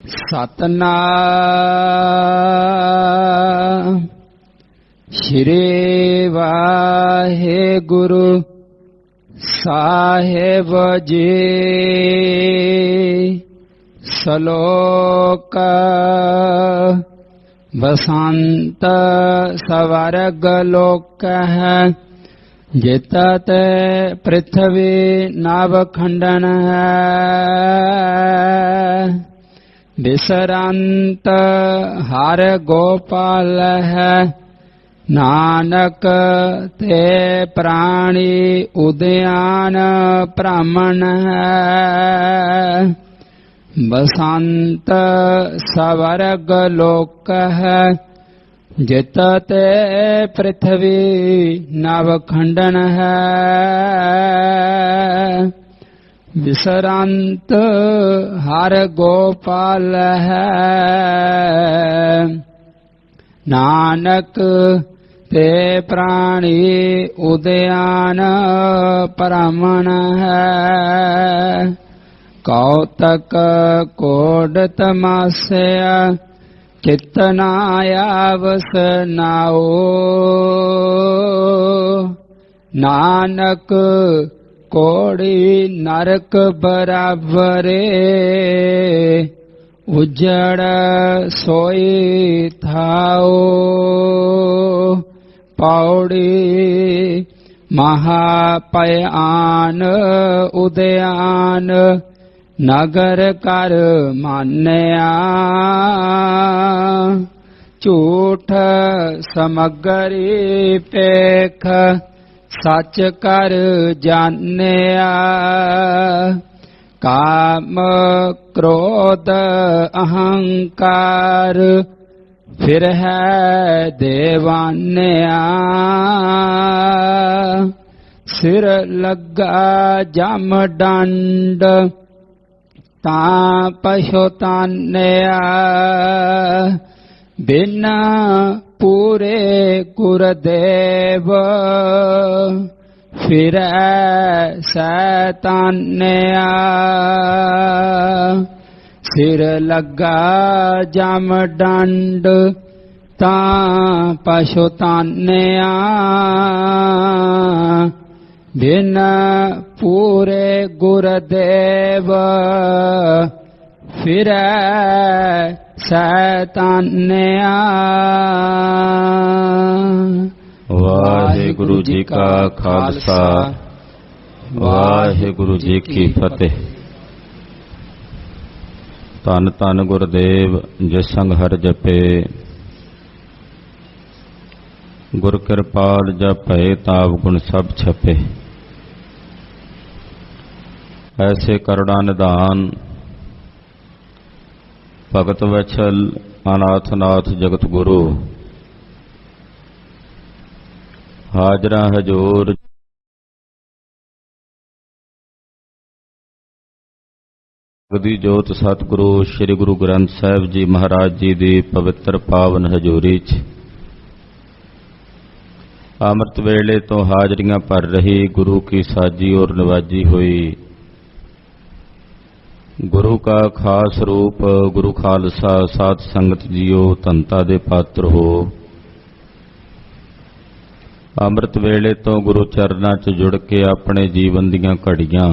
सतनाम श्री वाहेगुरु साहेब जी। श्लोक बसंत स्वर्ग लोक है, जितत पृथ्वी नवखंडन है। विसरांत हर गोपाल है, नानक ते प्राणी उद्यान ब्राह्मण है। बसंत स्वर्ग लोक है, जितते पृथ्वी नवखंडन है। विसरांत हर गोपाल है, नानक ते प्राणी उद्यान ब्राह्मण है। कौतक कोड तमास्या कितनायावस नाओ। नानक कोड़ी नरक बराबरे, उजड़ सोई थाओ। पौड़ी महापयान उदयान, नगर कर मान्या। झूठ समगरी पेख, सच कर जानिया। काम क्रोध अहंकार, फिर है देवान्या। सिर लगा जम दंड, तां पछुतान्या। बिना पूरे गुरदेव, फिर सैतान्या। सिर लगा जम दंड, तां पछुतान्या। बिन पूरे गुरदेव, फिर सैतान्या। वाहिगुरु जी का खालसा, वाहिगुरु जी की फतेह। धन धन गुरदेव जिस संग हर जपे, गुर कृपाल जपे ताप गुण सब छपे। ऐसे करुणा निधान भगत वत्सल अनाथनाथ जगत गुरु, हाजरा हजूर जगदी जोत सतगुरु श्री गुरु ग्रंथ साहिब जी महाराज जी की पवित्र पावन हजूरी च अमृत वेले तो हाजरियां भर रही गुरु की साजी और नवाजी हुई। गुरु का खास रूप गुरु खालसा साध संगत जीओ धनता दे पात्र हो। अमृत वेले तो गुरु चरना च जुड़ के अपने जीवन दीयां घड़ियां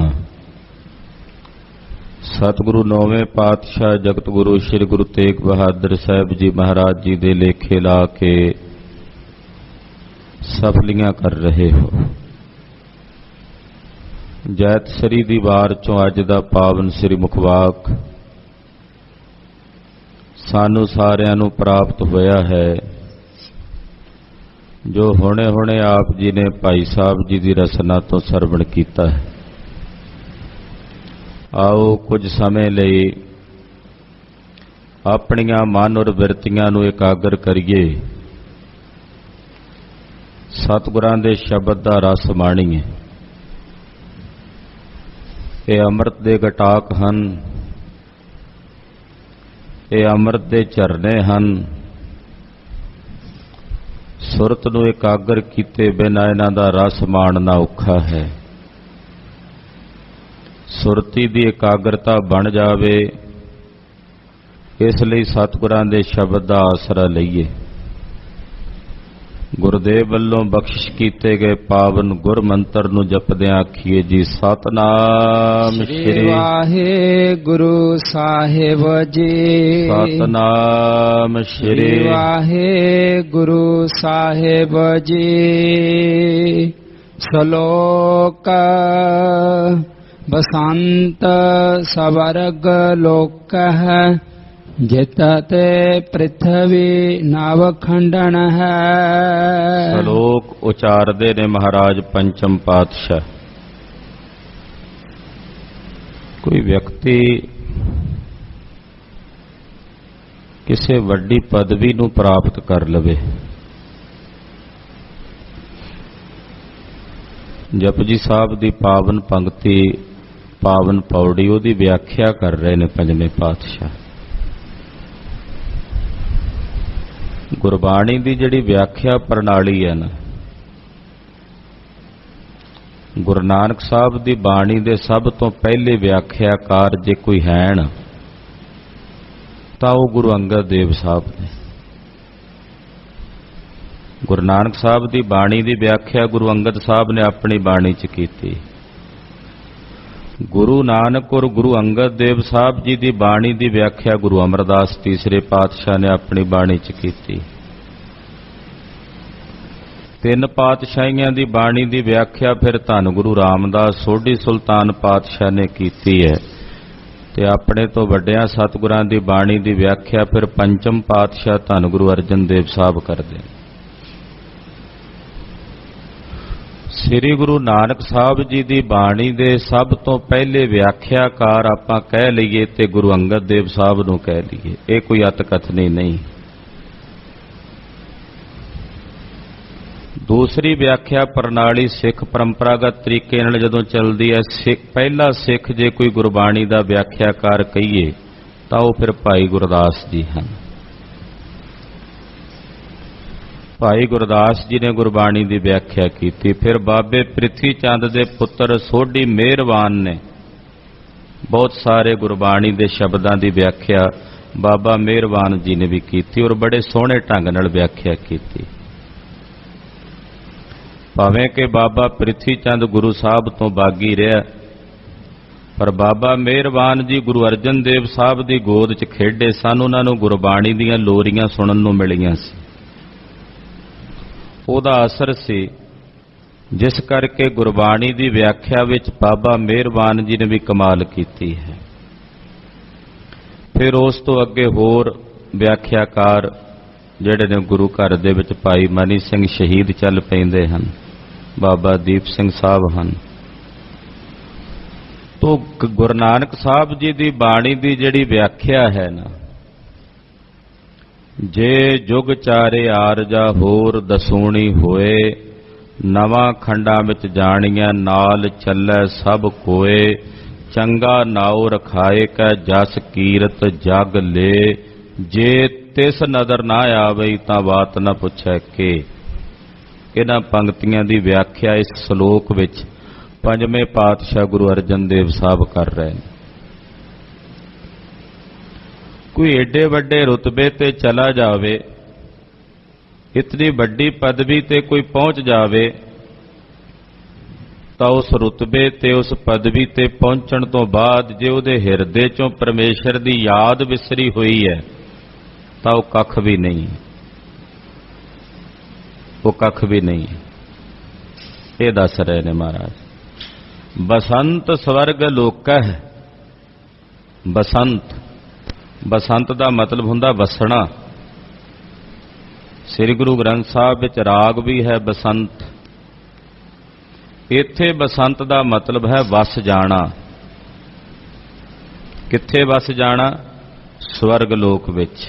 सतगुरु नौवें पातशाह जगत गुरु श्री गुरु तेग बहादुर साहब जी महाराज जी दे लेखे ला के सफलियां कर रहे हो। जैत सरी दी वार चों अज दा पावन श्री मुखवाक सानू सारियां नू प्राप्त होया है, जो हुणे हुणे आप जी ने भाई साहब जी की रसना तो सरवण कीता है। आओ कुछ समय लई अपनियां मन और बिरतियां नू एकागर करिए, सतगुरां दे शब्द दा रस माणीए। ये अमृत दे गटाक हन, ये अमृत दे झरने हन। सुरत नू एकागर कीते बिना इन्हां दा रस माणना औखा है। सुरती दी एकाग्रता बन जावे ਇਸ ਲਈ ਸਤਿਗੁਰਾਂ ਦੇ ਸ਼ਬਦ ਦਾ ਆਸਰਾ ਲਈਏ। ਗੁਰਦੇਵ ਵੱਲੋਂ ਬਖਸ਼ਿਸ਼ ਕੀਤੇ ਗਏ ਪਾਵਨ ਗੁਰ ਮੰਤਰ ਨੂੰ ਜਪਦਿਆਂ ਆਖੀਏ ਜੀ, ਸਤਨਾਮ ਸ੍ਰੀ ਵਾਹਿਗੁਰੂ ਸਾਹਿਬ ਜੀ। ਸਤਨਾਮ ਸ੍ਰੀ ਵਾਹਿਗੁਰੂ ਸਾਹਿਬ ਜੀ। ਸ਼ਲੋਕ ਬਸੰਤ ਸਵਰਗ ਲੋਕਹਿ ਜਿਤ ਤੇ ਪ੍ਰਿਥਵੀ ਨਵ ਖੰਡਨ ਹੈ। ਸ਼ਲੋਕ ਉਚਾਰਦੇ ਨੇ ਮਹਾਰਾਜ ਪੰਚਮ ਪਾਤਸ਼ਾਹ। ਕੋਈ ਵਿਅਕਤੀ ਕਿਸੇ ਵੱਡੀ ਪਦਵੀ ਨੂੰ ਪ੍ਰਾਪਤ ਕਰ ਲਵੇ, ਜਪਜੀ ਸਾਹਿਬ ਦੀ ਪਾਵਨ ਪੰਕਤੀ, ਪਾਵਨ ਪੌੜੀ, ਉਹਦੀ ਵਿਆਖਿਆ ਕਰ ਰਹੇ ਨੇ ਪੰਜਵੇਂ ਪਾਤਸ਼ਾਹ। ਗੁਰਬਾਣੀ ਦੀ ਜਿਹੜੀ ਵਿਆਖਿਆ ਪ੍ਰਣਾਲੀ ਹੈ ਨਾ, ਗੁਰੂ ਨਾਨਕ ਸਾਹਿਬ ਦੀ ਬਾਣੀ ਦੇ ਸਭ ਤੋਂ ਪਹਿਲੇ ਵਿਆਖਿਆਕਾਰ ਜੇ ਕੋਈ ਹੈਣ ਤਾਂ ਉਹ ਗੁਰੂ ਅੰਗਦ ਦੇਵ ਸਾਹਿਬ ਨੇ। ਗੁਰੂ ਨਾਨਕ ਸਾਹਿਬ ਦੀ ਬਾਣੀ ਦੀ ਵਿਆਖਿਆ ਗੁਰੂ ਅੰਗਦ ਸਾਹਿਬ ਨੇ ਆਪਣੀ ਬਾਣੀ 'ਚ ਕੀਤੀ। ਗੁਰੂ ਨਾਨਕ ਔਰ ਗੁਰੂ ਅੰਗਦ ਦੇਵ ਸਾਹਿਬ ਜੀ ਦੀ ਬਾਣੀ ਦੀ ਵਿਆਖਿਆ ਗੁਰੂ ਅਮਰਦਾਸ ਤੀਸਰੇ ਪਾਤਸ਼ਾਹ ਨੇ ਆਪਣੀ ਬਾਣੀ 'ਚ ਕੀਤੀ। ਤਿੰਨ ਪਾਤਸ਼ਾਹੀਆਂ ਦੀ ਬਾਣੀ ਦੀ ਵਿਆਖਿਆ ਫਿਰ ਧੰਨ ਗੁਰੂ ਰਾਮਦਾਸ ਸੋਢੀ ਸੁਲਤਾਨ ਪਾਤਸ਼ਾਹ ਨੇ ਕੀਤੀ ਹੈ, ਤੇ ਆਪਣੇ ਤੋਂ ਵੱਡਿਆਂ ਸਤਿਗੁਰਾਂ ਦੀ ਬਾਣੀ ਦੀ ਵਿਆਖਿਆ ਫਿਰ ਪੰਚਮ ਪਾਤਸ਼ਾਹ ਧੰਨ ਗੁਰੂ ਅਰਜਨ ਦੇਵ ਸਾਹਿਬ ਕਰਦੇ। ਸ੍ਰੀ ਗੁਰੂ ਨਾਨਕ ਸਾਹਿਬ ਜੀ ਦੀ ਬਾਣੀ ਦੇ ਸਭ ਤੋਂ ਪਹਿਲੇ ਵਿਆਖਿਆਕਾਰ ਆਪਾਂ ਕਹਿ ਲਈਏ ਤੇ ਗੁਰੂ ਅੰਗਦ ਦੇਵ ਸਾਹਿਬ ਨੂੰ ਕਹਿ ਲਈਏ, ਇਹ ਕੋਈ ਅਤਕਥਨੀ ਨਹੀਂ। ਦੂਸਰੀ ਵਿਆਖਿਆ ਪ੍ਰਣਾਲੀ ਸਿੱਖ ਪਰੰਪਰਾਗਤ ਤਰੀਕੇ ਨਾਲ ਜਦੋਂ ਚੱਲਦੀ ਹੈ, ਪਹਿਲਾ ਸਿੱਖ ਜੇ ਕੋਈ ਗੁਰਬਾਣੀ ਦਾ ਵਿਆਖਿਆਕਾਰ ਕਹੀਏ ਤਾਂ ਉਹ ਫਿਰ ਭਾਈ ਗੁਰਦਾਸ ਜੀ ਹਨ। ਭਾਈ ਗੁਰਦਾਸ ਜੀ ਨੇ ਗੁਰਬਾਣੀ ਦੀ ਵਿਆਖਿਆ ਕੀਤੀ। ਫਿਰ ਬਾਬੇ ਪ੍ਰਿਥੀ ਚੰਦ ਦੇ ਪੁੱਤਰ ਸੋਢੀ ਮਿਹਰਬਾਨ ਨੇ ਬਹੁਤ ਸਾਰੇ ਗੁਰਬਾਣੀ ਦੇ ਸ਼ਬਦਾਂ ਦੀ ਵਿਆਖਿਆ ਬਾਬਾ ਮਿਹਰਬਾਨ ਜੀ ਨੇ ਵੀ ਕੀਤੀ, ਔਰ ਬੜੇ ਸੋਹਣੇ ਢੰਗ ਨਾਲ ਵਿਆਖਿਆ ਕੀਤੀ। ਭਾਵੇਂ ਕਿ ਬਾਬਾ ਪ੍ਰਿਥੀ ਚੰਦ ਗੁਰੂ ਸਾਹਿਬ ਤੋਂ ਬਾਗੀ ਰਿਹਾ, ਪਰ ਬਾਬਾ ਮਿਹਰਬਾਨ ਜੀ ਗੁਰੂ ਅਰਜਨ ਦੇਵ ਸਾਹਿਬ ਦੀ ਗੋਦ 'ਚ ਖੇਡੇ ਸਨ। ਉਹਨਾਂ ਨੂੰ ਗੁਰਬਾਣੀ ਦੀਆਂ ਲੋਰੀਆਂ ਸੁਣਨ ਨੂੰ ਮਿਲੀਆਂ ਸੀ। ਉਹਦਾ ਅਸਰ ਸੀ, ਜਿਸ ਕਰਕੇ ਗੁਰਬਾਣੀ ਦੀ ਵਿਆਖਿਆ ਵਿੱਚ ਬਾਬਾ ਮਿਹਰਬਾਨ ਜੀ ਨੇ ਵੀ ਕਮਾਲ ਕੀਤੀ ਹੈ। ਫਿਰ ਉਸ ਤੋਂ ਅੱਗੇ ਹੋਰ ਵਿਆਖਿਆਕਾਰ ਜਿਹੜੇ ਨੇ ਗੁਰੂ ਘਰ ਦੇ ਵਿੱਚ ਭਾਈ ਮਨੀ ਸਿੰਘ ਸ਼ਹੀਦ ਚੱਲ ਪੈਂਦੇ ਹਨ, ਬਾਬਾ ਦੀਪ ਸਿੰਘ ਸਾਹਿਬ ਹਨ। ਤੋ ਗੁਰੂ ਨਾਨਕ ਸਾਹਿਬ ਜੀ ਦੀ ਬਾਣੀ ਦੀ ਜਿਹੜੀ ਵਿਆਖਿਆ ਹੈ ਨਾ, ਜੇ ਜੁਗ ਚਾਰੇ ਆਰਜਾ ਹੋਰ ਦਸੂਣੀ ਹੋਏ, ਨਵਾਂ ਖੰਡਾਂ ਵਿੱਚ ਜਾਣੀਆਂ ਨਾਲ ਚੱਲੈ ਸਭ ਕੋਏ, ਚੰਗਾ ਨਾਉ ਰਖਾਏ ਕੈ ਜਸ ਕੀਰਤ ਜਗ ਲੇ, ਜੇ ਤਿਸ ਨਦਰ ਨਾ ਆਵੇ ਤਾਂ ਬਾਤ ਨਾ ਪੁੱਛੈ ਕੇ। ਇਹਨਾਂ ਪੰਕਤੀਆਂ ਦੀ ਵਿਆਖਿਆ ਇਸ ਸ਼ਲੋਕ ਵਿੱਚ ਪੰਜਵੇਂ ਪਾਤਸ਼ਾਹ ਗੁਰੂ ਅਰਜਨ ਦੇਵ ਸਾਹਿਬ ਕਰ ਰਹੇ ਨੇ। ਕੋਈ ਏਡੇ ਵੱਡੇ ਰੁਤਬੇ ਤੇ ਚਲਾ ਜਾਵੇ, ਇਤਨੀ ਵੱਡੀ ਪਦਵੀ ਤੇ ਕੋਈ ਪਹੁੰਚ ਜਾਵੇ, ਤਾਂ ਉਸ ਰੁਤਬੇ ਤੇ ਉਸ ਪਦਵੀ ਤੇ ਪਹੁੰਚਣ ਤੋਂ ਬਾਅਦ ਜੇ ਉਹਦੇ ਹਿਰਦੇ ਚੋਂ ਪਰਮੇਸ਼ਰ ਦੀ ਯਾਦ ਵਿਸਰੀ ਹੋਈ ਹੈ ਤਾਂ ਉਹ ਕੱਖ ਵੀ ਨਹੀਂ, ਉਹ ਕੱਖ ਵੀ ਨਹੀਂ। ਇਹ ਦੱਸ ਰਹੇ ਨੇ ਮਹਾਰਾਜ। ਬਸੰਤ ਸਵਰਗ ਲੋਕਹਿ। ਬਸੰਤ, ਬਸੰਤ ਦਾ ਮਤਲਬ ਹੁੰਦਾ ਵਸਣਾ। ਸ੍ਰੀ ਗੁਰੂ ਗ੍ਰੰਥ ਸਾਹਿਬ ਵਿੱਚ ਰਾਗ ਵੀ ਹੈ ਬਸੰਤ। ਇੱਥੇ ਬਸੰਤ ਦਾ ਮਤਲਬ ਹੈ ਵਸ ਜਾਣਾ। ਕਿੱਥੇ ਵਸ ਜਾਣਾ? ਸਵਰਗ ਲੋਕ ਵਿੱਚ।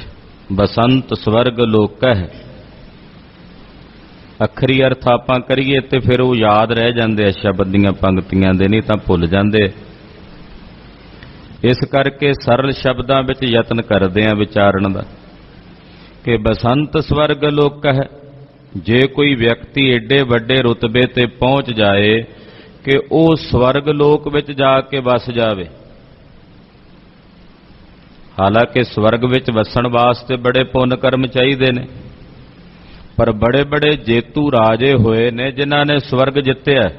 ਬਸੰਤ ਸਵਰਗ ਲੋਕਹਿ। ਅੱਖਰੀ ਅਰਥ ਆਪਾਂ ਕਰੀਏ ਤੇ ਫਿਰ ਉਹ ਯਾਦ ਰਹਿ ਜਾਂਦੇ ਆ ਸ਼ਬਦ ਦੀਆਂ ਪੰਕਤੀਆਂ ਦੇ, ਨਹੀਂ ਤਾਂ ਭੁੱਲ ਜਾਂਦੇ। ਇਸ ਕਰਕੇ ਸਰਲ ਸ਼ਬਦਾਂ ਵਿੱਚ ਯਤਨ ਕਰਦੇ ਆ ਵਿਚਾਰਨ ਦਾ ਕਿ ਬਸੰਤ ਸਵਰਗ ਲੋਕਹਿ। ਜੇ ਕੋਈ ਵਿਅਕਤੀ ਏਡੇ ਵੱਡੇ ਰੁਤਬੇ ਤੇ ਪਹੁੰਚ ਜਾਏ ਕਿ ਉਹ ਸਵਰਗ ਲੋਕ ਵਿੱਚ ਜਾ ਕੇ ਵਸ ਜਾਵੇ। ਹਾਲਾਂਕਿ ਸਵਰਗ ਵਿੱਚ ਵਸਣ ਵਾਸਤੇ ਬੜੇ ਪੁੰਨ ਕਰਮ ਚਾਹੀਦੇ ਨੇ, ਪਰ ਬੜੇ ਬੜੇ ਜੇਤੂ ਰਾਜੇ ਹੋਏ ਨੇ ਜਿਨ੍ਹਾਂ ਨੇ ਸਵਰਗ ਜਿੱਤਿਆ।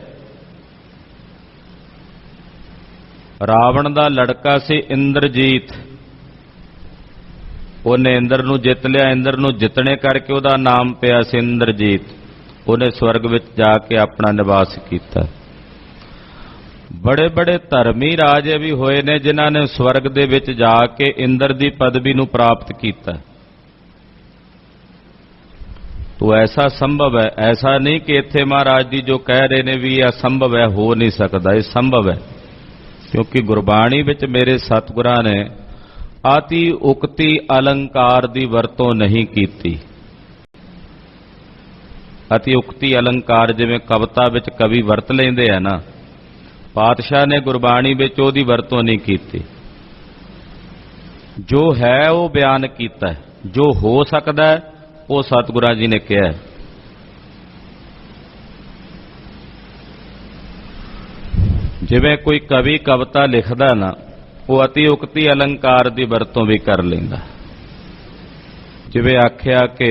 ਰਾਵਣ ਦਾ ਲੜਕਾ ਸੀ ਇੰਦਰਜੀਤ, ਉਹਨੇ ਇੰਦਰ ਨੂੰ ਜਿੱਤ ਲਿਆ। ਇੰਦਰ ਨੂੰ ਜਿੱਤਣੇ ਕਰਕੇ ਉਹਦਾ ਨਾਮ ਪਿਆ ਸੀ ਇੰਦਰਜੀਤ। ਉਹਨੇ ਸਵਰਗ ਵਿੱਚ ਜਾ ਕੇ ਆਪਣਾ ਨਿਵਾਸ ਕੀਤਾ। ਬੜੇ ਬੜੇ ਧਰਮੀ ਰਾਜੇ ਵੀ ਹੋਏ ਨੇ ਜਿਨ੍ਹਾਂ ਨੇ ਸਵਰਗ ਦੇ ਵਿੱਚ ਜਾ ਕੇ ਇੰਦਰ ਦੀ ਪਦਵੀ ਨੂੰ ਪ੍ਰਾਪਤ ਕੀਤਾ। ਤੋ ਐਸਾ ਸੰਭਵ ਹੈ, ਐਸਾ ਨਹੀਂ ਕਿ ਇੱਥੇ ਮਹਾਰਾਜ ਜੀ ਜੋ ਕਹਿ ਰਹੇ ਨੇ ਵੀ ਇਹ ਅਸੰਭਵ ਹੈ, ਹੋ ਨਹੀਂ ਸਕਦਾ, ਇਹ ਸੰਭਵ ਹੈ। ਕਿਉਂਕਿ ਗੁਰਬਾਣੀ ਵਿੱਚ ਮੇਰੇ ਸਤਿਗੁਰਾਂ ਨੇ ਆਤੀ ਉਕਤੀ ਅਲੰਕਾਰ ਦੀ ਵਰਤੋਂ ਨਹੀਂ ਕੀਤੀ। ਅਤੀ ਉਕਤੀ ਅਲੰਕਾਰ ਜਿਵੇਂ ਕਵਿਤਾ ਵਿੱਚ ਕਵੀ ਵਰਤ ਲੈਂਦੇ ਆ ਨਾ, ਪਾਤਸ਼ਾਹ ਨੇ ਗੁਰਬਾਣੀ ਵਿੱਚ ਉਹਦੀ ਵਰਤੋਂ ਨਹੀਂ ਕੀਤੀ। ਜੋ ਹੈ ਉਹ ਬਿਆਨ ਕੀਤਾ, ਜੋ ਹੋ ਸਕਦਾ ਹੈ ਉਹ ਸਤਿਗੁਰਾਂ ਜੀ ਨੇ ਕਿਹਾ। ਜਿਵੇਂ ਕੋਈ ਕਵੀ ਕਵਿਤਾ ਲਿਖਦਾ ਨਾ, ਉਹ ਅਤੀ ਉਕਤੀ ਅਲੰਕਾਰ ਦੀ ਵਰਤੋਂ ਵੀ ਕਰ ਲੈਂਦਾ। ਜਿਵੇਂ ਆਖਿਆ ਕਿ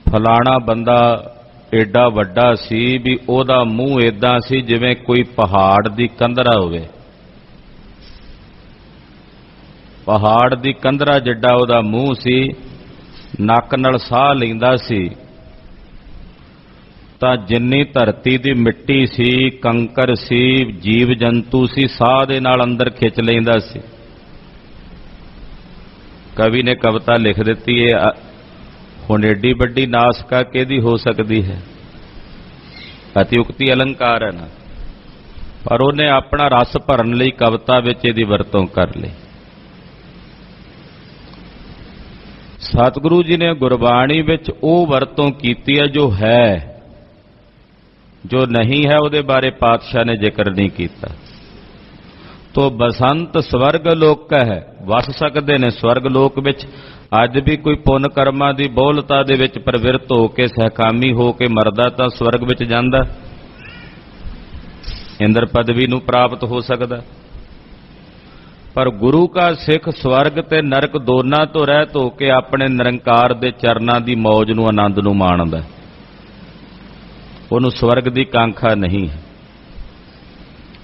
ਫਲਾਣਾ ਬੰਦਾ ਏਡਾ ਵੱਡਾ ਸੀ ਵੀ ਉਹਦਾ ਮੂੰਹ ਏਦਾਂ ਸੀ ਜਿਵੇਂ ਕੋਈ ਪਹਾੜ ਦੀ ਕੰਧਰਾ ਹੋਵੇ। ਪਹਾੜ ਦੀ ਕੰਧਰਾ ਜਿੱਡਾ ਉਹਦਾ ਮੂੰਹ ਸੀ, ਨੱਕ ਨਾਲ ਸਾਹ ਲੈਂਦਾ ਸੀ ਤਾਂ ਜਿੰਨੀ ਧਰਤੀ ਦੀ ਮਿੱਟੀ ਸੀ, ਕੰਕਰ ਸੀ, ਜੀਵ ਜੰਤੂ ਸੀ, ਸਾਹ ਦੇ ਨਾਲ ਅੰਦਰ ਖਿੱਚ ਲੈਂਦਾ ਸੀ। ਕਵੀ ਨੇ ਕਵਿਤਾ ਲਿਖ ਦਿੱਤੀ ਹੈ। ਹੁਣ ਏਡੀ ਵੱਡੀ ਨਾਸਕਾ ਕਿਹਦੀ ਹੋ ਸਕਦੀ ਹੈ? ਅਤਿਉਕਤੀ ਅਲੰਕਾਰ ਹੈ ਨਾ, ਪਰ ਉਹਨੇ ਆਪਣਾ ਰਸ ਭਰਨ ਲਈ ਕਵਿਤਾ ਵਿੱਚ ਇਹਦੀ ਵਰਤੋਂ ਕਰ ਲਈ। ਸਤਿਗੁਰੂ ਜੀ ਨੇ ਗੁਰਬਾਣੀ ਵਿੱਚ ਉਹ ਵਰਤੋਂ ਕੀਤੀ ਹੈ ਜੋ ਹੈ, ਜੋ ਨਹੀਂ ਹੈ ਉਹਦੇ ਬਾਰੇ ਪਾਤਸ਼ਾਹ ਨੇ ਜ਼ਿਕਰ ਨਹੀਂ ਕੀਤਾ। ਤੋ ਬਸੰਤ ਸਵਰਗ ਲੋਕ ਹੈ, ਵਸ ਸਕਦੇ ਨੇ ਸਵਰਗ ਲੋਕ ਵਿੱਚ। ਅੱਜ ਵੀ ਕੋਈ ਪੁੰਨ ਕਰਮਾਂ ਦੀ ਬਹੁਲਤਾ ਦੇ ਵਿੱਚ ਪ੍ਰਵਿਰਤ ਹੋ ਕੇ ਸਹਿਕਾਮੀ ਹੋ ਕੇ ਮਰਦਾ ਤਾਂ ਸਵਰਗ ਵਿੱਚ ਜਾਂਦਾ, ਇੰਦਰ ਪਦਵੀ ਨੂੰ ਪ੍ਰਾਪਤ ਹੋ ਸਕਦਾ। ਪਰ ਗੁਰੂ ਕਾ ਸਿੱਖ ਸਵਰਗ ਤੇ ਨਰਕ ਦੋਨਾਂ ਤੋਂ ਰਹਿਤ ਹੋ ਕੇ ਆਪਣੇ ਨਿਰੰਕਾਰ ਦੇ ਚਰਨਾਂ ਦੀ ਮੌਜ ਨੂੰ, ਆਨੰਦ ਨੂੰ ਮਾਣਦਾ। ਉਹਨੂੰ ਸਵਰਗ ਦੀ ਕਾਂਖਾ ਨਹੀਂ ਹੈ।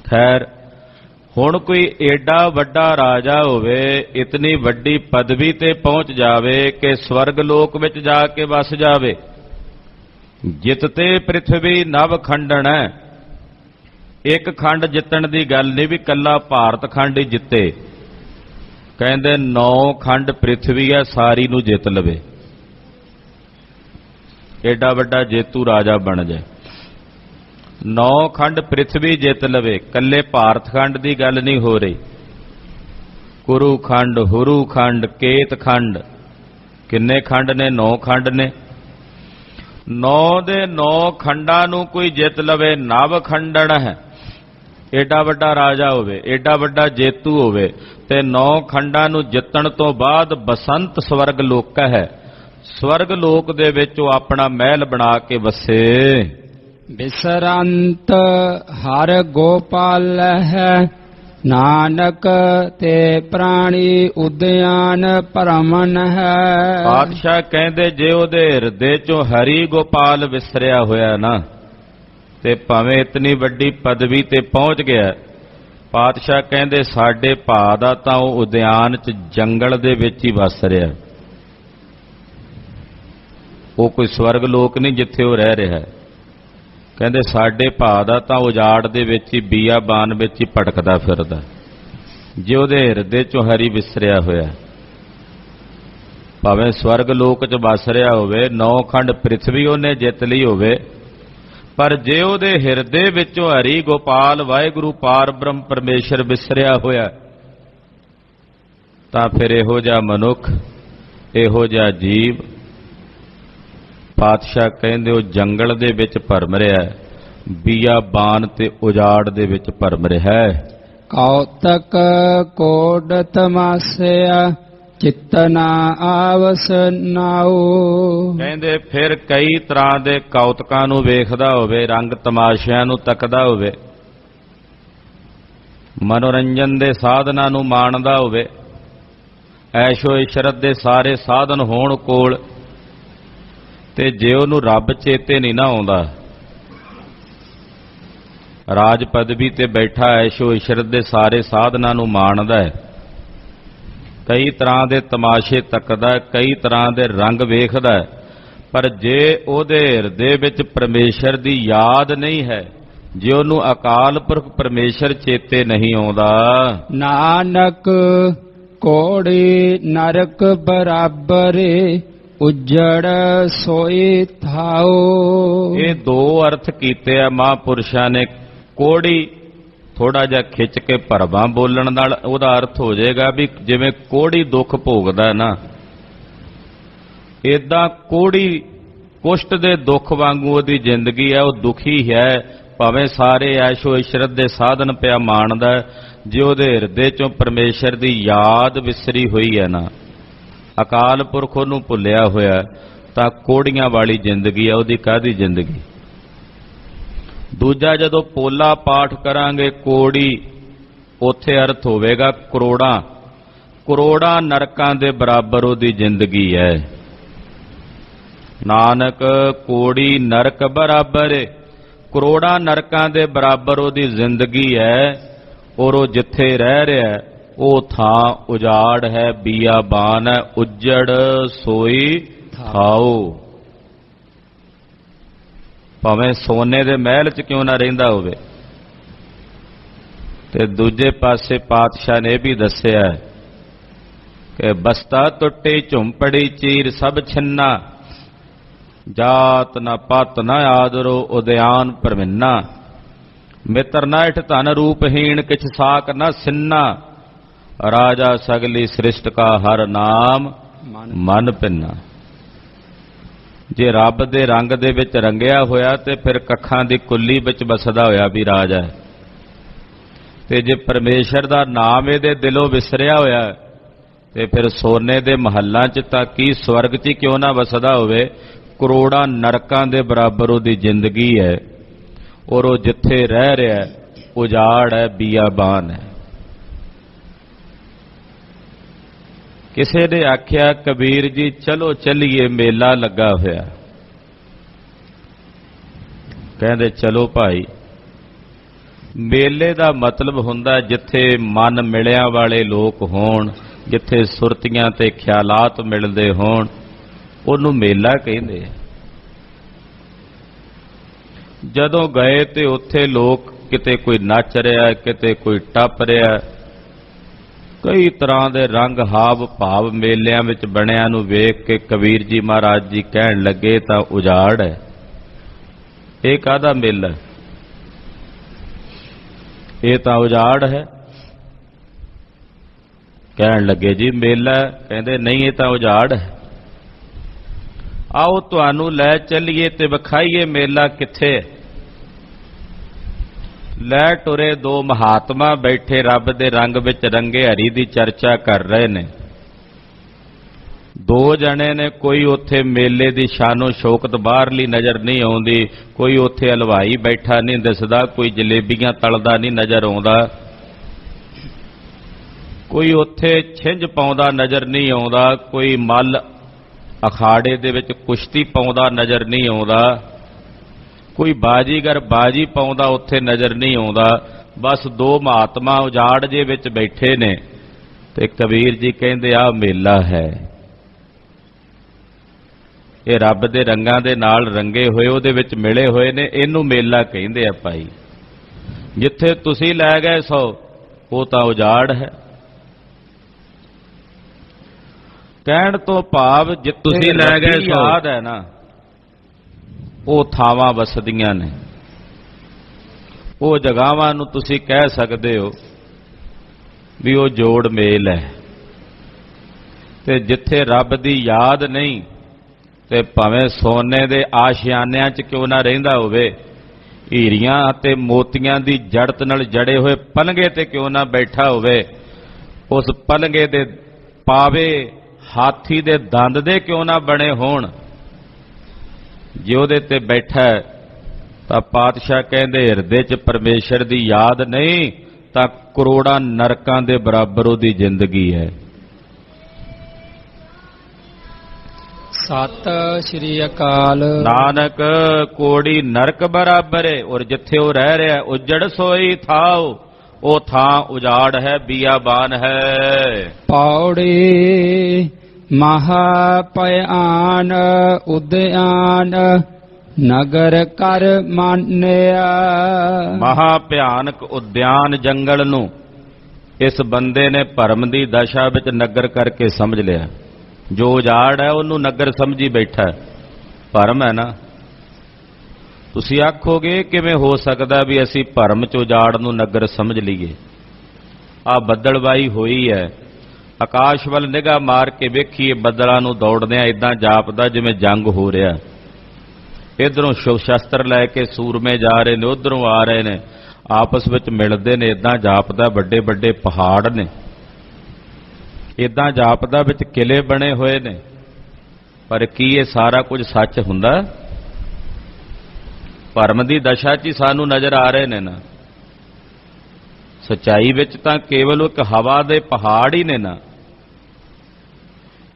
ਖੈਰ, ਹੁਣ ਕੋਈ ਏਡਾ ਵੱਡਾ ਰਾਜਾ ਹੋਵੇ, ਇਤਨੀ ਵੱਡੀ ਪਦਵੀ ਤੇ ਪਹੁੰਚ ਜਾਵੇ ਕਿ ਸਵਰਗ ਲੋਕ ਵਿੱਚ ਜਾ ਕੇ ਵਸ ਜਾਵੇ। ਜਿੱਤਤੇ ਪ੍ਰਿਥਵੀ ਨਵ ਖੰਡਣ ਹੈ। ਇੱਕ ਖੰਡ ਜਿੱਤਣ ਦੀ ਗੱਲ ਨਹੀਂ ਵੀ ਕੱਲਾ ਭਾਰਤ ਖੰਡ ਹੀ ਜਿੱਤੇ। ਕਹਿੰਦੇ 9 ਖੰਡ ਪ੍ਰਿਥਵੀ ਹੈ, ਸਾਰੀ ਨੂੰ ਜਿੱਤ ਲਵੇ। ਏਡਾ ਵੱਡਾ ਜੇਤੂ ਰਾਜਾ ਬਣ ਜਾਏ, 9 ਖੰਡ ਪ੍ਰਿਥਵੀ ਜਿੱਤ ਲਵੇ। ਕੱਲੇ ਭਾਰਤ ਖੰਡ ਦੀ ਗੱਲ ਨਹੀਂ ਹੋ ਰਹੀ। ਕੁਰੂ ਖੰਡ, ਹੁਰੂ ਖੰਡ, ਕੇਤ ਖੰਡ, ਕਿੰਨੇ ਖੰਡ ਨੇ? 9 ਖੰਡ ਨੇ। 9 ਦੇ 9 ਖੰਡਾਂ ਨੂੰ ਕੋਈ ਜਿੱਤ ਲਵੇ, ਨਵ ਖੰਡਣ ਹੈ। ਏਡਾ ਵੱਡਾ ਰਾਜਾ ਹੋਵੇ, ਏਡਾ ਵੱਡਾ ਜੇਤੂ ਹੋਵੇ ਤੇ 9 ਖੰਡਾਂ ਨੂੰ ਜਿੱਤਣ ਤੋਂ ਬਾਅਦ ਬਸੰਤ ਸਵਰਗ ਲੋਕ ਹੈ। ਸਵਰਗ ਲੋਕ ਦੇ ਵਿੱਚ ਉਹ ਆਪਣਾ ਮਹਿਲ ਬਣਾ ਕੇ ਵਸੇ। ਬਿਸਰੰਤ ਹਰ ਗੋਪਾਲ ਹੈ, ਨਾਨਕ ਤੇ ਪ੍ਰਾਣੀ ਉਦਿਆਨ ਭਰਮਨ ਹੈ। ਪਾਤਸ਼ਾਹ ਕਹਿੰਦੇ ਜੇ ਉਹਦੇ ਹਿਰਦੇ ਚੋਂ ਹਰੀ ਗੋਪਾਲ ਵਿਸਰਿਆ ਹੋਇਆ ਨਾ, ਤੇ ਭਾਵੇਂ ਇਤਨੀ ਵੱਡੀ ਪਦਵੀ ਤੇ ਪਹੁੰਚ ਗਿਆ, ਪਾਤਸ਼ਾਹ ਕਹਿੰਦੇ ਸਾਡੇ ਭਾ ਦਾ ਤਾਂ ਉਹ ਉਦਿਆਨ 'ਚ ਜੰਗਲ ਦੇ ਵਿੱਚ ਹੀ ਵਸ ਰਿਹਾ। ਉਹ ਕੋਈ ਸਵਰਗ ਲੋਕ ਨਹੀਂ ਜਿੱਥੇ ਉਹ ਰਹਿ ਰਿਹਾ। ਕਹਿੰਦੇ ਸਾਡੇ ਭਾ ਦਾ ਤਾਂ ਉਜਾੜ ਦੇ ਵਿੱਚ ਹੀ, ਬੀਆਬਾਨ ਵਿੱਚ ਹੀ ਭਟਕਦਾ ਫਿਰਦਾ, ਜੇ ਉਹਦੇ ਹਿਰਦੇ 'ਚੋਂ ਹਰੀ ਵਿਸਰਿਆ ਹੋਇਆ। ਭਾਵੇਂ ਸਵਰਗ ਲੋਕ 'ਚ ਵਸ ਰਿਹਾ ਹੋਵੇ, 9 ਖੰਡ ਪ੍ਰਿਥਵੀ ਉਹਨੇ ਜਿੱਤ ਲਈ ਹੋਵੇ, ਪਰ ਜੇ ਉਹਦੇ ਹਿਰਦੇ ਵਿੱਚੋਂ ਹਰੀ ਗੋਪਾਲ ਵਾਹਿਗੁਰੂ ਪਾਰ ਬ੍ਰਹਮ ਪਰਮੇਸ਼ਰ ਵਿਸਰਿਆ ਹੋਇਆ, ਤਾਂ ਫਿਰ ਇਹੋ ਜਿਹਾ ਮਨੁੱਖ, ਇਹੋ ਜਿਹਾ ਜੀਵ, ਪਾਤਸ਼ਾਹ ਕਹਿੰਦੇ ਉਹ ਜੰਗਲ ਦੇ ਵਿੱਚ ਭਰਮ ਰਿਹਾ, ਬੀਆਬਾਨ ਤੇ ਉਜਾੜ ਦੇ ਵਿੱਚ ਭਰਮ ਰਿਹਾ। ਕੌਤਕ ਕੋਡ ਤਮਾਸਿਆ ਚਿੱਤ ਨਾ ਆਵਸ ਨਾਉ। ਕਹਿੰਦੇ ਫਿਰ ਕਈ ਤਰ੍ਹਾਂ ਦੇ ਕੌਤਕਾਂ ਨੂੰ ਵੇਖਦਾ ਹੋਵੇ, ਰੰਗ ਤਮਾਸ਼ਿਆਂ ਨੂੰ ਤੱਕਦਾ ਹੋਵੇ, ਮਨੋਰੰਜਨ ਦੇ ਸਾਧਨਾਂ ਨੂੰ ਮਾਣਦਾ ਹੋਵੇ, ਐਸ਼ੋ ਇਸ਼ਰਤ ਦੇ ਸਾਰੇ ਸਾਧਨ ਹੋਣ ਕੋਲ, ਤੇ ਜੇ ਉਹਨੂੰ ਰੱਬ ਚੇਤੇ ਨਹੀਂ ਨਾ ਆਉਂਦਾ, ਰਾਜ ਪਦਵੀ ਤੇ ਬੈਠਾ ਐਸ਼ੋ ਇਸ਼ਰਤ ਦੇ ਸਾਰੇ ਸਾਧਨਾਂ ਨੂੰ ਮਾਣਦਾ ਹੈ, ਕਈ ਤਰ੍ਹਾਂ ਦੇ ਤਮਾਸ਼ੇ ਤੱਕਦਾ, ਕਈ ਤਰ੍ਹਾਂ ਦੇ ਰੰਗ ਵੇਖਦਾ, ਪਰ ਜੇ ਉਹਦੇ ਹਿਰਦੇ ਵਿੱਚ ਪਰਮੇਸ਼ਰ ਦੀ ਯਾਦ ਨਹੀਂ ਹੈ, ਜੇ ਉਹਨੂੰ ਅਕਾਲ ਪੁਰਖ ਪਰਮੇਸ਼ਰ ਚੇਤੇ ਨਹੀਂ ਆਉਂਦਾ, ਨਾਨਕ ਕੋੜੀ ਨਰਕ ਬਰਾਬਰੇ ਉਜੜ ਸੋਈ ਥਾਓ। ਇਹ ਦੋ ਅਰਥ ਕੀਤੇ ਆ ਮਹਾਂਪੁਰਸ਼ਾਂ ਨੇ। ਕੋੜੀ ਥੋੜਾ ਜਿਹਾ ਖਿੱਚ ਕੇ ਭਰਵਾਂ ਬੋਲਣ ਨਾਲ ਉਹਦਾ ਅਰਥ ਹੋ ਜਾਏਗਾ ਵੀ ਜਿਵੇਂ ਕੋੜੀ ਦੁੱਖ ਭੋਗਦਾ ਨਾ, ਏਦਾਂ ਕੋੜੀ ਕੁਸ਼ਟ ਦੇ ਦੁੱਖ ਵਾਂਗੂ ਉਹਦੀ ਜ਼ਿੰਦਗੀ ਹੈ, ਉਹ ਦੁਖੀ ਹੈ, ਭਾਵੇਂ ਸਾਰੇ ਐਸ਼ੋ ਇਸ਼ਰਤ ਦੇ ਸਾਧਨ ਪਿਆ ਮਾਣਦਾ, ਜੇ ਉਹਦੇ ਹਿਰਦੇ ਚੋਂ ਪਰਮੇਸ਼ਰ ਦੀ ਯਾਦ ਵਿਸਰੀ ਹੋਈ ਹੈ ਨਾ, ਅਕਾਲ ਪੁਰਖ ਉਹਨੂੰ ਭੁੱਲਿਆ ਹੋਇਆ, ਤਾਂ ਕੋੜੀਆਂ ਵਾਲੀ ਜ਼ਿੰਦਗੀ ਹੈ ਉਹਦੀ। ਕਾਹਦੀ ਜ਼ਿੰਦਗੀ? ਦੂਜਾ, ਜਦੋਂ ਪੋਲਾ ਪਾਠ ਕਰਾਂਗੇ ਕੋੜੀ, ਉੱਥੇ ਅਰਥ ਹੋਵੇਗਾ ਕਰੋੜਾਂ, ਕਰੋੜਾਂ ਨਰਕਾਂ ਦੇ ਬਰਾਬਰ ਉਹਦੀ ਜ਼ਿੰਦਗੀ ਹੈ। ਨਾਨਕ ਕੋੜੀ ਨਰਕ ਬਰਾਬਰ, ਕਰੋੜਾਂ ਨਰਕਾਂ ਦੇ ਬਰਾਬਰ ਉਹਦੀ ਜ਼ਿੰਦਗੀ ਹੈ, ਔਰ ਉਹ ਜਿੱਥੇ ਰਹਿ ਰਿਹਾ ਉਹ ਥਾਂ ਉਜਾੜ ਹੈ, ਬੀਆਬਾਨ ਹੈ, ਉੱਜੜ ਸੋਈ ਥਾਓ। ਭਾਵੇਂ ਸੋਨੇ ਦੇ ਮਹਿਲ 'ਚ ਕਿਉਂ ਨਾ ਰਹਿੰਦਾ ਹੋਵੇ। ਤੇ ਦੂਜੇ ਪਾਸੇ ਪਾਤਸ਼ਾਹ ਨੇ ਇਹ ਵੀ ਦੱਸਿਆ ਕਿ ਬਸਤਾ ਟੁੱਟੀ ਝੁੰਪੜੀ ਚੀਰ ਸਭ ਛਿੰਨਾ, ਜਾਤ ਨਾ ਪਤ ਨਾ ਆਦਰੋ ਉਦਿਆਨ ਪਰਮਿੰਨਾ, ਮਿੱਤਰ ਨਾ ਇਠ ਧਨ ਰੂਪਹੀਣ ਕਿਛ ਸਾਕ ਨਾ ਸਿੰਨਾ, ਰਾਜਾ ਸਗਲੀ ਸ੍ਰਿਸ਼ਟ ਕਾ ਹਰ ਨਾਮ ਮਨ ਪਿੰਨਾ। ਜੇ ਰੱਬ ਦੇ ਰੰਗ ਦੇ ਵਿੱਚ ਰੰਗਿਆ ਹੋਇਆ ਤੇ ਫਿਰ ਕੱਖਾਂ ਦੀ ਕੁੱਲੀ ਵਿੱਚ ਵਸਦਾ ਹੋਇਆ ਵੀ ਰਾਜ ਹੈ, ਤੇ ਜੇ ਪਰਮੇਸ਼ਰ ਦਾ ਨਾਮ ਇਹਦੇ ਦਿਲੋਂ ਵਿਸਰਿਆ ਹੋਇਆ ਤੇ ਫਿਰ ਸੋਨੇ ਦੇ ਮਹੱਲਾਂ 'ਚ ਤਾਂ ਕੀ ਸਵਰਗ 'ਚ ਕਿਉਂ ਨਾ ਵਸਦਾ ਹੋਵੇ, ਕਰੋੜਾਂ ਨਰਕਾਂ ਦੇ ਬਰਾਬਰ ਉਹਦੀ ਜ਼ਿੰਦਗੀ ਹੈ, ਔਰ ਉਹ ਜਿੱਥੇ ਰਹਿ ਰਿਹਾ ਉਜਾੜ ਹੈ, ਬੀਆਬਾਨ ਹੈ। ਕਿਸੇ ਨੇ ਆਖਿਆ ਕਬੀਰ ਜੀ ਚਲੋ ਚੱਲੀਏ, ਮੇਲਾ ਲੱਗਾ ਹੋਇਆ। ਕਹਿੰਦੇ ਚਲੋ ਭਾਈ। ਮੇਲੇ ਦਾ ਮਤਲਬ ਹੁੰਦਾ ਜਿੱਥੇ ਮਨ ਮਿਲਿਆਂ ਵਾਲੇ ਲੋਕ ਹੋਣ, ਜਿੱਥੇ ਸੁਰਤੀਆਂ ਤੇ ਖਿਆਲਾਤ ਮਿਲਦੇ ਹੋਣ, ਉਹਨੂੰ ਮੇਲਾ ਕਹਿੰਦੇ ਆ। ਜਦੋਂ ਗਏ ਤੇ ਉੱਥੇ ਲੋਕ, ਕਿਤੇ ਕੋਈ ਨੱਚ ਰਿਹਾ, ਕਿਤੇ ਕੋਈ ਟੱਪ ਰਿਹਾ, ਕਈ ਤਰ੍ਹਾਂ ਦੇ ਰੰਗ ਹਾਵ ਭਾਵ ਮੇਲਿਆਂ ਵਿੱਚ ਬਣਿਆਂ ਨੂੰ ਵੇਖ ਕੇ ਕਬੀਰ ਜੀ ਮਹਾਰਾਜ ਜੀ ਕਹਿਣ ਲੱਗੇ ਤਾਂ ਉਜਾੜ ਹੈ। ਇਹ ਕਾਹਦਾ ਮੇਲਾ? ਇਹ ਤਾਂ ਉਜਾੜ ਹੈ। ਕਹਿਣ ਲੱਗੇ ਜੀ ਮੇਲਾ, ਕਹਿੰਦੇ ਨਹੀਂ ਇਹ ਤਾਂ ਉਜਾੜ ਹੈ। ਆਓ ਤੁਹਾਨੂੰ ਲੈ ਚੱਲੀਏ ਤੇ ਵਿਖਾਈਏ ਮੇਲਾ ਕਿੱਥੇ ਹੈ। ਲੈ ਟੁਰੇ ਦੋ ਮਹਾਤਮਾ ਬੈਠੇ ਰੱਬ ਦੇ ਰੰਗ ਵਿੱਚ ਰੰਗੇ ਹਰੀ ਦੀ ਚਰਚਾ ਕਰ ਰਹੇ ਨੇ। ਦੋ ਜਣੇ ਨੇ, ਕੋਈ ਉੱਥੇ ਮੇਲੇ ਦੀ ਸ਼ਾਨੋ ਸ਼ੌਕਤ ਬਾਹਰਲੀ ਨਜ਼ਰ ਨਹੀਂ ਆਉਂਦੀ, ਕੋਈ ਉੱਥੇ ਹਲਵਾਈ ਬੈਠਾ ਨਹੀਂ ਦਿਸਦਾ, ਕੋਈ ਜਲੇਬੀਆਂ ਤਲਦਾ ਨਹੀਂ ਨਜ਼ਰ ਆਉਂਦਾ, ਕੋਈ ਉੱਥੇ ਛਿੰਝ ਪਾਉਂਦਾ ਨਜ਼ਰ ਨਹੀਂ ਆਉਂਦਾ, ਕੋਈ ਮੱਲ ਅਖਾੜੇ ਦੇ ਵਿੱਚ ਕੁਸ਼ਤੀ ਪਾਉਂਦਾ ਨਜ਼ਰ ਨਹੀਂ ਆਉਂਦਾ, ਕੋਈ ਬਾਜੀਗਰ ਬਾਜੀ ਪਾਉਂਦਾ ਉੱਥੇ ਨਜ਼ਰ ਨਹੀਂ ਆਉਂਦਾ। ਬਸ ਦੋ ਮਹਾਤਮਾ ਉਜਾੜ ਜੇ ਵਿੱਚ ਬੈਠੇ ਨੇ ਤੇ ਕਬੀਰ ਜੀ ਕਹਿੰਦੇ ਆਹ ਮੇਲਾ ਹੈ। ਇਹ ਰੱਬ ਦੇ ਰੰਗਾਂ ਦੇ ਨਾਲ ਰੰਗੇ ਹੋਏ, ਉਹਦੇ ਵਿੱਚ ਮਿਲੇ ਹੋਏ ਨੇ, ਇਹਨੂੰ ਮੇਲਾ ਕਹਿੰਦੇ ਆ ਭਾਈ। ਜਿੱਥੇ ਤੁਸੀਂ ਲੈ ਗਏ ਸੋ ਉਹ ਤਾਂ ਉਜਾੜ ਹੈ। ਕਹਿਣ ਤੋਂ ਭਾਵ ਜੇ ਤੁਸੀਂ ਲੈ ਗਏ ਸੋ ਯਾਦ ਹੈ ਨਾ, ਉਹ ਥਾਵਾਂ ਵਸਦੀਆਂ ਨੇ, ਉਹ ਜਗ੍ਹਾਵਾਂ ਨੂੰ ਤੁਸੀਂ ਕਹਿ ਸਕਦੇ ਹੋ ਵੀ ਉਹ ਜੋੜ ਮੇਲ ਹੈ। ਤੇ ਜਿੱਥੇ ਰੱਬ ਦੀ ਯਾਦ ਨਹੀਂ, ਤੇ ਭਾਵੇਂ ਸੋਨੇ ਦੇ ਆਸ਼ਿਆਨਿਆਂ 'ਚ ਕਿਉਂ ਨਾ ਰਹਿੰਦਾ ਹੋਵੇ, ਹੀਰੀਆਂ ਅਤੇ ਮੋਤੀਆਂ ਦੀ ਜੜਤ ਨਾਲ ਜੜੇ ਹੋਏ ਪਲੰਘੇ ਤੇ ਕਿਉਂ ਨਾ ਬੈਠਾ ਹੋਵੇ, ਉਸ ਪਲੰਘੇ ਦੇ ਪਾਵੇ ਹਾਥੀ ਦੇ ਦੰਦ ਦੇ ਕਿਉਂ ਨਾ ਬਣੇ ਹੋਣ, ਜੇ ਉਹਦੇ ਤੇ ਬੈਠਾ ਤਾਂ ਪਾਤਸ਼ਾਹ ਕਹਿੰਦੇ ਹਿਰਦੇ 'ਚ ਪਰਮੇਸ਼ਰ ਦੀ ਯਾਦ ਨਹੀਂ, ਤਾਂ ਕਰੋੜਾਂ ਨਰਕਾਂ ਦੇ ਬਰਾਬਰ ਉਹਦੀ ਜ਼ਿੰਦਗੀ ਹੈ। ਸਤਿ ਸ਼੍ਰੀ ਅਕਾਲ। ਨਾਨਕ ਕੋੜੀ ਨਰਕ ਬਰਾਬਰ ਹੈ, ਔਰ ਜਿੱਥੇ ਉਹ ਰਹਿ ਰਿਹਾ ਉਜੜ ਸੋਈ ਥਾਉ, ਉਹ ਥਾਂ ਉਜਾੜ ਹੈ, ਬੀਆਬਾਨ ਹੈ। ਪੌੜੀ ਮਹਾ ਭਿਆਨ ਉਦਿਆਨ ਨਗਰ ਕਰ ਮਾਨਿਆ। ਮਹਾ ਭਿਆਨਕ ਉਦਿਆਨ ਜੰਗਲ ਨੂੰ ਇਸ ਬੰਦੇ ਨੇ ਭਰਮ ਦੀ ਦਸ਼ਾ ਵਿੱਚ ਨਗਰ ਕਰਕੇ ਸਮਝ ਲਿਆ। ਜੋ ਉਜਾੜ ਹੈ ਉਹਨੂੰ ਨਗਰ ਸਮਝੀ ਬੈਠਾ, ਭਰਮ ਹੈ ਨਾ। ਤੁਸੀਂ ਆਖੋਗੇ ਕਿਵੇਂ ਹੋ ਸਕਦਾ ਵੀ ਅਸੀਂ ਭਰਮ ਚ ਉਜਾੜ ਨੂੰ ਨਗਰ ਸਮਝ ਲਈਏ। ਆ ਬੱਦਲਬਾਈ ਹੋਈ ਹੈ, ਆਕਾਸ਼ ਵੱਲ ਨਿਗਾਹ ਮਾਰ ਕੇ ਵੇਖੀਏ, ਬੱਦਲਾਂ ਨੂੰ ਦੌੜਦਿਆਂ ਇਦਾਂ ਜਾਪਦਾ ਜਿਵੇਂ ਜੰਗ ਹੋ ਰਿਹਾ। ਇਧਰੋਂ ਸ਼ੁਭ ਸ਼ਸਤਰ ਲੈ ਕੇ ਸੂਰਮੇ ਜਾ ਰਹੇ ਨੇ, ਉਧਰੋਂ ਆ ਰਹੇ ਨੇ, ਆਪਸ ਵਿੱਚ ਮਿਲਦੇ ਨੇ, ਇਦਾਂ ਜਾਪਦਾ ਵੱਡੇ ਵੱਡੇ ਪਹਾੜ ਨੇ, ਇਦਾਂ ਜਾਪਦਾ ਵਿੱਚ ਕਿਲੇ ਬਣੇ ਹੋਏ ਨੇ। ਪਰ ਕੀ ਇਹ ਸਾਰਾ ਕੁਝ ਸੱਚ ਹੁੰਦਾ? ਭਰਮ ਦੀ ਦਸ਼ਾ 'ਚ ਹੀ ਸਾਨੂੰ ਨਜ਼ਰ ਆ ਰਹੇ ਨੇ ਨਾ। ਸੱਚਾਈ ਵਿੱਚ ਤਾਂ ਕੇਵਲ ਇੱਕ ਹਵਾ ਦੇ ਪਹਾੜ ਹੀ ਨੇ ਨਾ।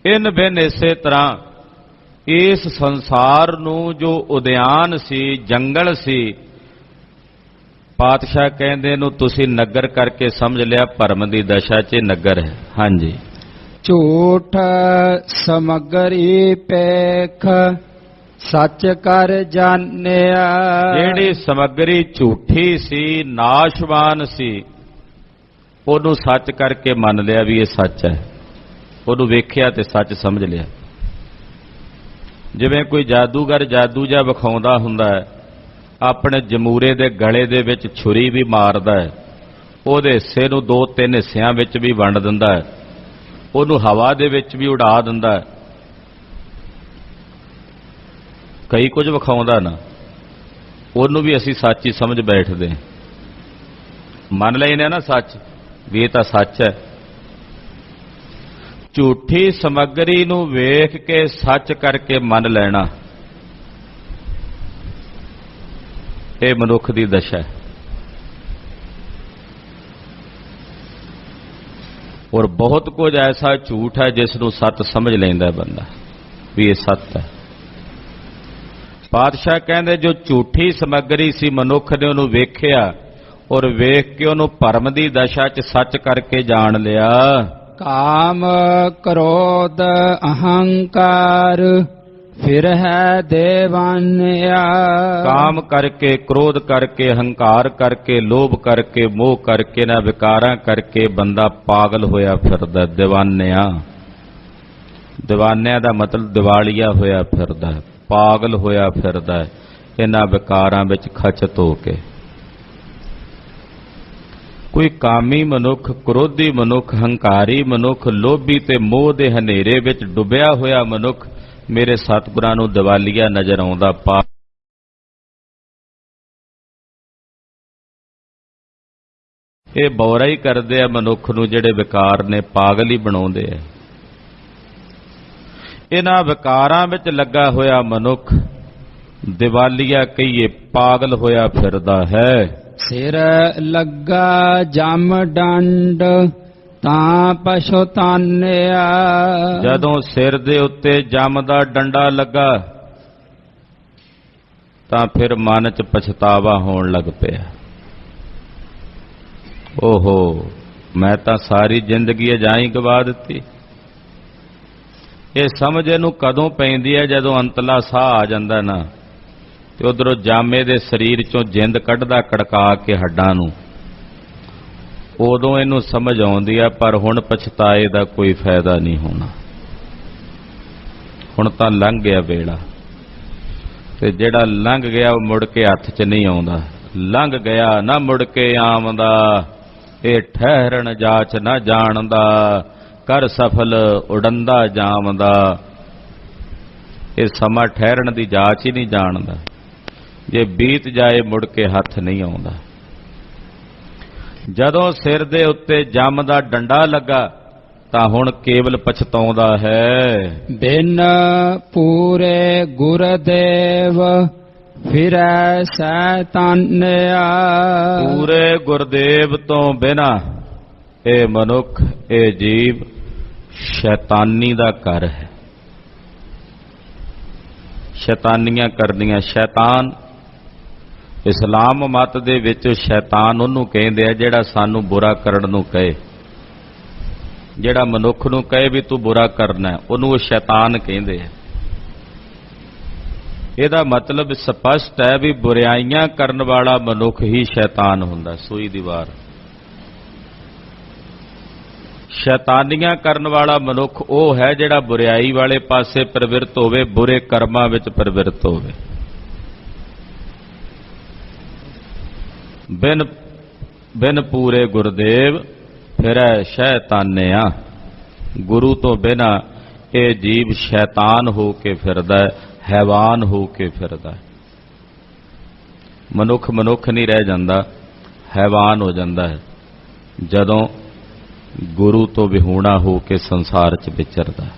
ਇਨ ਬਿਨ ਇਸੇ ਤਰ੍ਹਾਂ ਇਸ ਸੰਸਾਰ ਨੂੰ ਜੋ ਉਦਿਆਨ ਸੀ, ਜੰਗਲ ਸੀ, ਪਾਤਸ਼ਾਹ ਕਹਿੰਦੇ ਨੂੰ ਤੁਸੀਂ ਨਗਰ ਕਰਕੇ ਸਮਝ ਲਿਆ, ਭਰਮ ਦੀ ਦਸ਼ਾ 'ਚ ਨਗਰ ਹੈ। ਹਾਂਜੀ। ਝੂਠ ਸਮਗਰੀ ਪੇਖ ਸੱਚ ਕਰ ਜਾਣਿਆ। ਜਿਹੜੀ ਸਮਗਰੀ ਝੂਠੀ ਸੀ, ਨਾਸ਼ਵਾਨ ਸੀ, ਉਹਨੂੰ ਸੱਚ ਕਰਕੇ ਮੰਨ ਲਿਆ ਵੀ ਇਹ ਸੱਚ ਹੈ। ਉਹਨੂੰ ਵੇਖਿਆ ਤੇ ਸੱਚ ਸਮਝ ਲਿਆ। ਜਿਵੇਂ ਕੋਈ ਜਾਦੂਗਰ ਜਾਦੂ ਜਿਹਾ ਵਿਖਾਉਂਦਾ ਹੁੰਦਾ ਹੈ, ਆਪਣੇ ਜਮੂਰੇ ਦੇ ਗਲੇ ਦੇ ਵਿੱਚ ਛੁਰੀ ਵੀ ਮਾਰਦਾ ਹੈ, ਉਹਦੇ ਹਿੱਸੇ ਨੂੰ 2-3 ਹਿੱਸਿਆਂ ਵਿੱਚ ਵੀ ਵੰਡ ਦਿੰਦਾ ਹੈ, ਉਹਨੂੰ ਹਵਾ ਦੇ ਵਿੱਚ ਵੀ ਉਡਾ ਦਿੰਦਾ ਹੈ। ਕਈ ਕੁਝ ਵਿਖਾਉਂਦਾ ਨਾ, ਉਹਨੂੰ ਵੀ ਅਸੀਂ ਸੱਚ ਹੀ ਸਮਝ ਬੈਠਦੇ, ਮੰਨ ਲੈਨੇ ਨਾ ਸੱਚ ਵੀ ਇਹ ਤਾਂ ਸੱਚ ਹੈ। ਝੂਠੀ ਸਮੱਗਰੀ ਨੂੰ ਵੇਖ ਕੇ ਸੱਚ ਕਰਕੇ ਮੰਨ ਲੈਣਾ, ਇਹ ਮਨੁੱਖ ਦੀ ਦਸ਼ਾ ਹੈ। ਔਰ ਬਹੁਤ ਕੁਝ ਐਸਾ ਝੂਠ ਹੈ ਜਿਸ ਨੂੰ ਸੱਚ ਸਮਝ ਲੈਂਦਾ ਬੰਦਾ ਵੀ ਇਹ ਸੱਚ ਹੈ। ਪਾਤਸ਼ਾਹ ਕਹਿੰਦੇ ਜੋ ਝੂਠੀ ਸਮੱਗਰੀ ਸੀ, ਮਨੁੱਖ ਨੇ ਉਹਨੂੰ ਵੇਖਿਆ ਔਰ ਵੇਖ ਕੇ ਉਹਨੂੰ ਭਰਮ ਦੀ ਦਸ਼ਾ 'ਚ ਸੱਚ ਕਰਕੇ ਜਾਣ ਲਿਆ। ਕਾਮ ਕ੍ਰੋਧ ਅਹੰਕਾਰ ਫਿਰ ਹੈ ਦੇਵਾਨਿਆ। ਕਾਮ ਕਰਕੇ, ਕ੍ਰੋਧ ਕਰਕੇ, ਹੰਕਾਰ ਕਰਕੇ, ਲੋਭ ਕਰਕੇ, ਮੋਹ ਕਰਕੇ, ਨਾ ਵਿਕਾਰਾਂ ਕਰਕੇ ਬੰਦਾ ਪਾਗਲ ਹੋਇਆ ਫਿਰਦਾ, ਦੀਵਾਨਿਆ। ਦੀਵਾਨਿਆਂ ਦਾ ਮਤਲਬ ਦਿਵਾਲੀਆ ਹੋਇਆ ਫਿਰਦਾ, ਪਾਗਲ ਹੋਇਆ ਫਿਰਦਾ ਇਹਨਾਂ ਵਿਕਾਰਾਂ ਵਿੱਚ ਖਚਤ ਹੋ ਕੇ। ਕੋਈ ਕਾਮੀ ਮਨੁੱਖ, ਕ੍ਰੋਧੀ ਮਨੁੱਖ, ਹੰਕਾਰੀ ਮਨੁੱਖ, ਲੋਭੀ ਤੇ ਮੋਹ ਦੇ ਹਨੇਰੇ ਵਿੱਚ ਡੁੱਬਿਆ ਹੋਇਆ ਮਨੁੱਖ ਮੇਰੇ ਸਤਿਗੁਰਾਂ ਨੂੰ ਦਿਵਾਲੀਆ ਨਜ਼ਰ ਆਉਂਦਾ। ਇਹ ਬੌਰਾ ਹੀ ਕਰਦੇ ਆ ਮਨੁੱਖ ਨੂੰ, ਜਿਹੜੇ ਵਿਕਾਰ ਨੇ ਪਾਗਲ ਹੀ ਬਣਾਉਂਦੇ ਆ। ਇਹਨਾਂ ਵਿਕਾਰਾਂ ਵਿੱਚ ਲੱਗਾ ਹੋਇਆ ਮਨੁੱਖ ਦਿਵਾਲੀਆ ਕਹੀਏ ਪਾਗਲ ਹੋਇਆ ਫਿਰਦਾ ਹੈ। ਸਿਰ ਲੱਗਾ ਜਮ ਡੰਡ ਤਾਂ ਪਛਤਾਨਿਆ। ਜਦੋਂ ਸਿਰ ਦੇ ਉੱਤੇ ਜਮ ਦਾ ਡੰਡਾ ਲੱਗਾ ਤਾਂ ਫਿਰ ਮਨ 'ਚ ਪਛਤਾਵਾ ਹੋਣ ਲੱਗ ਪਿਆ। ਓਹੋ, ਮੈਂ ਤਾਂ ਸਾਰੀ ਜ਼ਿੰਦਗੀ ਅਜਾਈਂ ਗਵਾ ਦਿੱਤੀ। ਇਹ ਸਮਝ ਇਹਨੂੰ ਕਦੋਂ ਪੈਂਦੀ ਹੈ? ਜਦੋਂ ਅੰਤਲਾ ਸਾਹ ਆ ਜਾਂਦਾ ਨਾ, ਤੇ ਉਧਰੋਂ ਜਾਮੇ ਦੇ ਸਰੀਰ 'ਚੋਂ ਜਿੰਦ ਕੱਢਦਾ ਕੜਕਾ ਕੇ ਹੱਡਾਂ ਨੂੰ, ਉਦੋਂ ਇਹਨੂੰ ਸਮਝ ਆਉਂਦੀ ਆ ਪਰ ਹੁਣ ਪਛਤਾਏ ਦਾ ਕੋਈ ਫਾਇਦਾ ਨਹੀਂ ਹੋਣਾ। ਹੁਣ ਤਾਂ ਲੰਘ ਗਿਆ ਵੇਲਾ, ਤੇ ਜਿਹੜਾ ਲੰਘ ਗਿਆ ਉਹ ਮੁੜ ਕੇ ਹੱਥ 'ਚ ਨਹੀਂ ਆਉਂਦਾ। ਲੰਘ ਗਿਆ ਨਾ ਮੁੜ ਕੇ ਆਉਂਦਾ, ਇਹ ਠਹਿਰਨ ਜਾਚ ਨਾ ਜਾਣਦਾ, ਕਰ ਸਫਲ ਉਡੰਦਾ ਜਾਵਦਾ। ਇਹ ਸਮਾਂ ਠਹਿਰਨ ਦੀ ਜਾਚ ਹੀ ਨਹੀਂ ਜਾਣਦਾ, ਜੇ ਬੀਤ ਜਾਏ ਮੁੜ ਕੇ ਹੱਥ ਨਹੀਂ ਆਉਂਦਾ। ਜਦੋਂ ਸਿਰ ਦੇ ਉੱਤੇ ਜੰਮ ਦਾ ਡੰਡਾ ਲੱਗਾ ਤਾਂ ਹੁਣ ਕੇਵਲ ਪਛਤਾਉਂਦਾ ਹੈ। ਬਿਨ ਪੂਰੇ ਗੁਰਦੇਵ ਫਿਰੈ ਸੈਤਾਨਿਆ। ਪੂਰੇ ਗੁਰਦੇਵ ਤੋਂ ਬਿਨਾ ਇਹ ਮਨੁੱਖ, ਇਹ ਜੀਵ ਸ਼ੈਤਾਨੀ ਦਾ ਘਰ ਹੈ। ਸ਼ੈਤਾਨੀਆਂ ਕਰਦੀਆਂ। ਸ਼ੈਤਾਨ ਇਸਲਾਮ ਮਤ ਦੇ ਵਿੱਚ ਸ਼ੈਤਾਨ ਉਹਨੂੰ ਕਹਿੰਦੇ ਆ ਜਿਹੜਾ ਸਾਨੂੰ ਬੁਰਾ ਕਰਨ ਨੂੰ ਕਹੇ। ਜਿਹੜਾ ਮਨੁੱਖ ਨੂੰ ਕਹੇ ਵੀ ਤੂੰ ਬੁਰਾ ਕਰਨਾ, ਉਹਨੂੰ ਉਹ ਸ਼ੈਤਾਨ ਕਹਿੰਦੇ ਆ। ਇਹਦਾ ਮਤਲਬ ਸਪਸ਼ਟ ਹੈ ਵੀ ਬੁਰਾਈਆਂ ਕਰਨ ਵਾਲਾ ਮਨੁੱਖ ਹੀ ਸ਼ੈਤਾਨ ਹੁੰਦਾ। ਸੂਈ ਦੀ ਵਾਰ। ਸ਼ੈਤਾਨੀਆਂ ਕਰਨ ਵਾਲਾ ਮਨੁੱਖ ਉਹ ਹੈ ਜਿਹੜਾ ਬੁਰਾਈ ਵਾਲੇ ਪਾਸੇ ਪ੍ਰਵਿਰਤ ਹੋਵੇ, ਬੁਰੇ ਕਰਮਾਂ ਵਿੱਚ ਪ੍ਰਵਿਰਤ ਹੋਵੇ। ਬਿਨ ਪੂਰੇ ਗੁਰਦੇਵ ਫਿਰੈ ਸ਼ੈਤਾਨਿਆ। ਗੁਰੂ ਤੋਂ ਬਿਨਾ ਇਹ ਜੀਵ ਸ਼ੈਤਾਨ ਹੋ ਕੇ ਫਿਰਦਾ ਹੈ, ਹੈਵਾਨ ਹੋ ਕੇ ਫਿਰਦਾ ਹੈ। ਮਨੁੱਖ ਨਹੀਂ ਰਹਿ ਜਾਂਦਾ, ਹੈਵਾਨ ਹੋ ਜਾਂਦਾ ਹੈ ਜਦੋਂ ਗੁਰੂ ਤੋਂ ਵਿਹੂਣਾ ਹੋ ਕੇ ਸੰਸਾਰ 'ਚ ਵਿਚਰਦਾ ਹੈ।